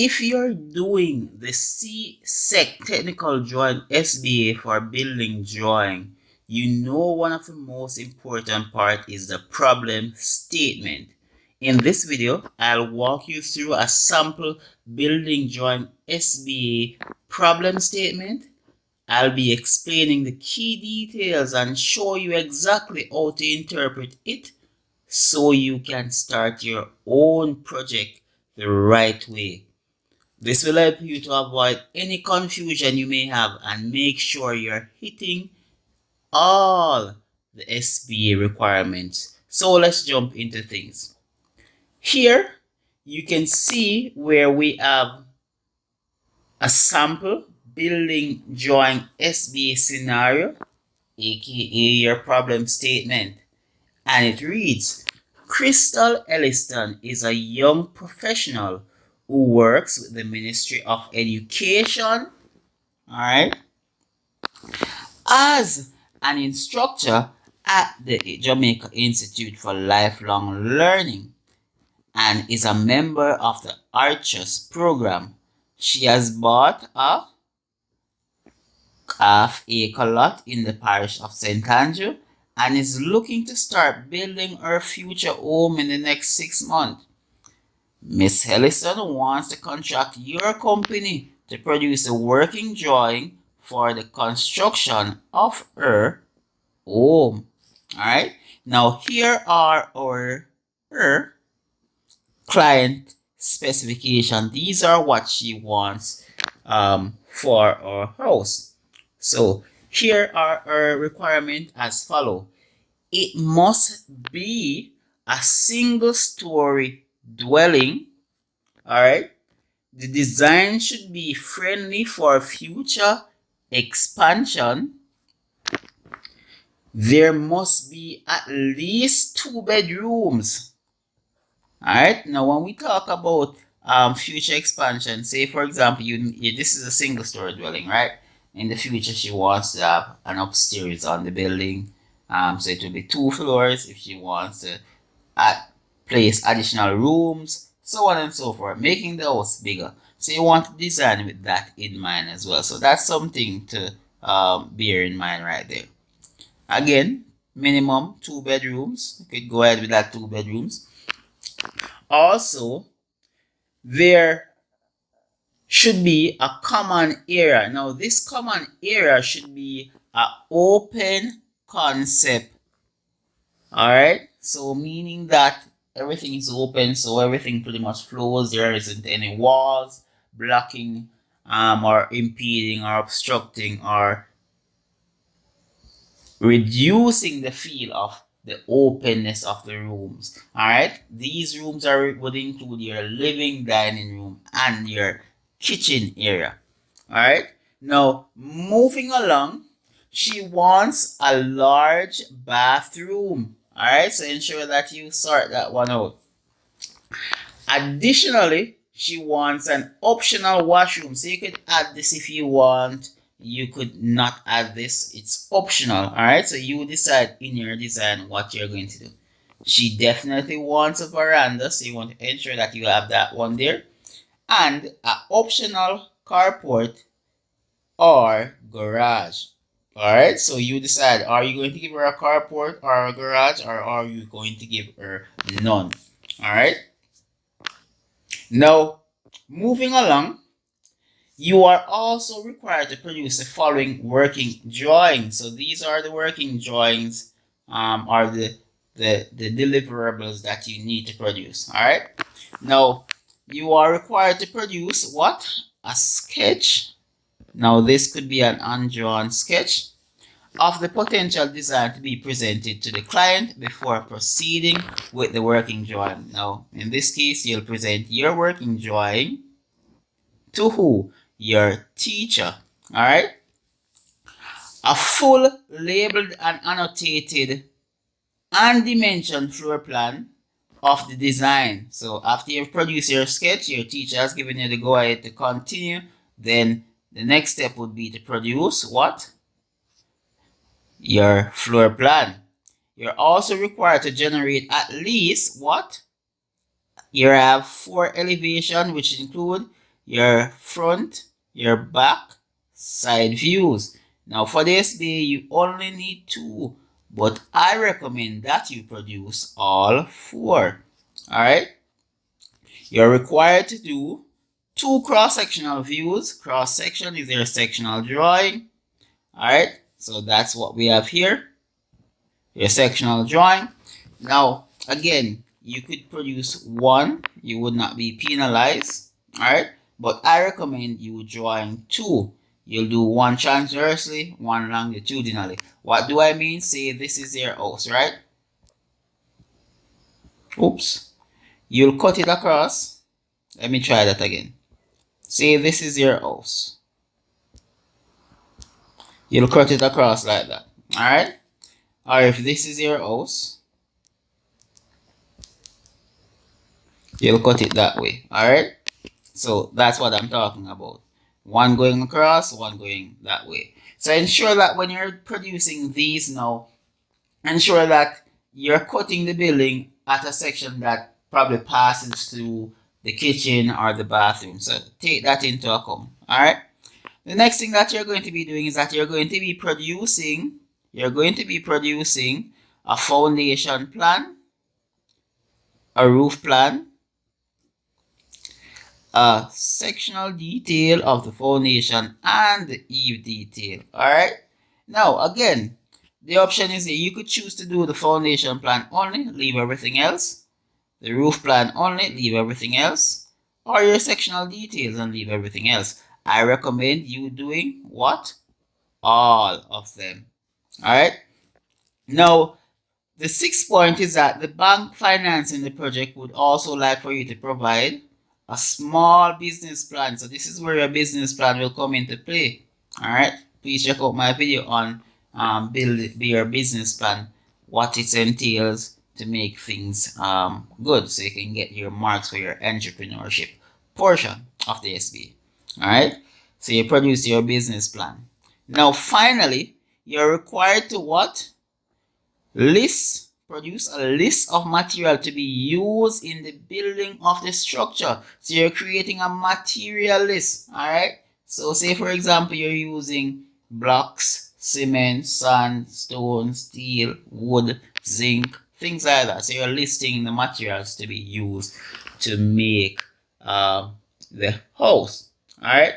If you're doing the CSEC Technical Drawing SBA for building drawing, you know one of the most important part is the problem statement. In this video, I'll walk you through a sample building drawing SBA problem statement. I'll be explaining the key details and show you exactly how to interpret it so you can start your own project the right way. This will help you to avoid any confusion you may have and make sure you're hitting all the SBA requirements. So let's jump into things. Here you can see where we have a sample building drawing SBA scenario, aka your problem statement, and it reads, Crystal Elliston is a young professional who works with the Ministry of Education, as an instructor at the Jamaica Institute for Lifelong Learning and is a member of the Archers program. She has bought a half-acre lot in the parish of St. Andrew and is looking to start building her future home in the next 6 months. Miss Ellison wants to contract your company to produce a working drawing for the construction of her home. Alright, now here are her client specification. These are what she wants for our house. So here are her requirements as follow. It must be a single story dwelling. Alright, the design should be friendly for future expansion. There must be at least 2 bedrooms. Alright, now when we talk about future expansion, say for example this is a single story dwelling, right? In the future she wants to have an upstairs on the building, so it will be 2 floors. If she wants to place additional rooms, so on and so forth, making the house bigger. So you want to design with that in mind as well. So that's something to bear in mind right there. Again, minimum 2 bedrooms. You could go ahead with that 2 bedrooms. Also, there should be a common area. Now, this common area should be an open concept. Alright, so meaning that everything is open, so everything pretty much flows. There isn't any walls blocking or impeding or obstructing or reducing the feel of the openness of the rooms. Alright, these rooms would include your living, dining room, and your kitchen area. Alright, now moving along, she wants a large bathroom. Alright, so ensure that you sort that one out. Additionally, she wants an optional washroom. So you could add this if you want. You could not add this. It's optional. Alright, so you decide in your design what you're going to do. She definitely wants a veranda, so you want to ensure that you have that one there. And an optional carport or garage. Alright, so you decide, are you going to give her a carport or a garage, or are you going to give her none? Alright, now moving along, you are also required to produce the following working drawings. So these are the working drawings, are the deliverables that you need to produce. Alright, now you are required to produce what? A sketch. Now this could be an undrawn sketch of the potential design to be presented to the client before proceeding with the working drawing. Now in this case, you'll present your working drawing to who? Your teacher. Alright, a full labeled and annotated and dimensioned floor plan of the design. So after you've produced your sketch, your teacher has given you the go ahead to continue. Then the next step would be to produce what? Your floor plan. You're also required to generate at least what? You have 4 elevation, which include your front, your back, side views. Now for the SBA, you only need 2, but I recommend that you produce all 4. Alright? You're required to do 2 cross-sectional views. Cross-section is your sectional drawing. Alright? So that's what we have here. Your sectional drawing. Now, again, you could produce 1. You would not be penalized. Alright? But I recommend you drawing 2. You'll do 1 transversely, 1 longitudinally. What do I mean? Say this is your house, right? Oops. You'll cut it across. Let me try that again. Say this is your house. You'll cut it across like that. Alright? Or if this is your house, you'll cut it that way. Alright? So that's what I'm talking about. 1 going across, 1 going that way. So ensure that when you're producing these now, ensure that you're cutting the building at a section that probably passes through the kitchen or the bathroom. So take that into account. Alright? The next thing that you're going to be doing is that you're going to be producing a foundation plan, a roof plan, a sectional detail of the foundation, and the eave detail. Alright? Now again, the option is here. You could choose to do the foundation plan only, leave everything else. The roof plan only, leave everything else. Or your sectional details and leave everything else. I recommend you doing what? All of them. Alright? Now, the 6th point is that the bank financing the project would also like for you to provide a small business plan. So this is where your business plan will come into play. Alright? Please check out my video on build your business plan, what it entails to make things good, so you can get your marks for your entrepreneurship portion of the SBA. Alright? So you produce your business plan. Now finally, you're required to what? Produce a list of material to be used in the building of the structure. So you're creating a material list. Alright? So say for example, you're using blocks, cement, sand, stone, steel, wood, zinc, things like that. So you're listing the materials to be used to make the house. Alright?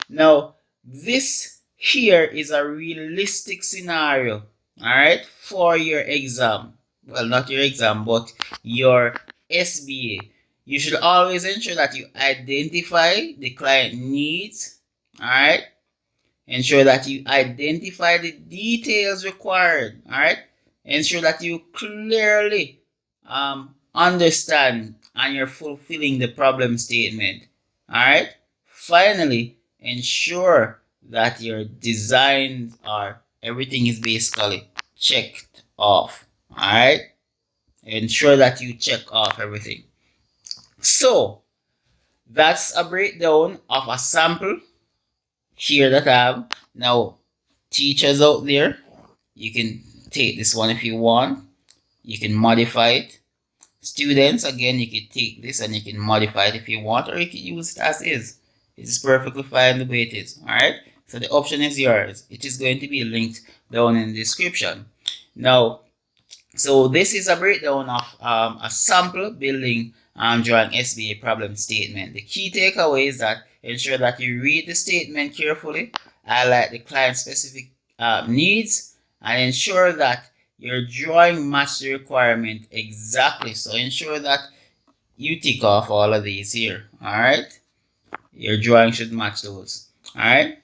Now, this here is a realistic scenario, alright, for your exam. Well, not your exam, but your SBA. You should always ensure that you identify the client needs, alright? Ensure that you identify the details required, alright? Ensure that you clearly understand and you're fulfilling the problem statement, alright? Finally, ensure that your designs are everything is basically checked off. Alright? Ensure that you check off everything. So that's a breakdown of a sample here that I have. Now, teachers out there, you can take this one if you want. You can modify it. Students, again, you can take this and you can modify it if you want, or you can use it as is. It is perfectly fine the way it is. Alright? So the option is yours. It is going to be linked down in the description. Now, so this is a breakdown of a sample building drawing SBA problem statement. The key takeaway is that ensure that you read the statement carefully, highlight the client specific needs, and ensure that your drawing matches the requirement exactly. So ensure that you tick off all of these here. Alright? Your drawing should match those. Alright?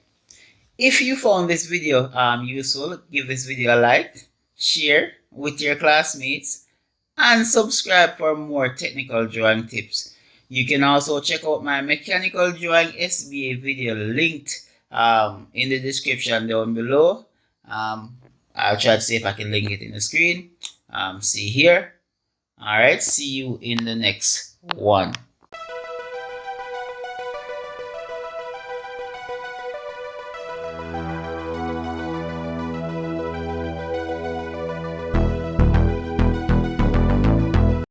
If you found this video useful, give this video a like, share with your classmates, and subscribe for more technical drawing tips. You can also check out my mechanical drawing SBA video linked in the description down below. I'll try to see if I can link it in the screen. See here. Alright, see you in the next one.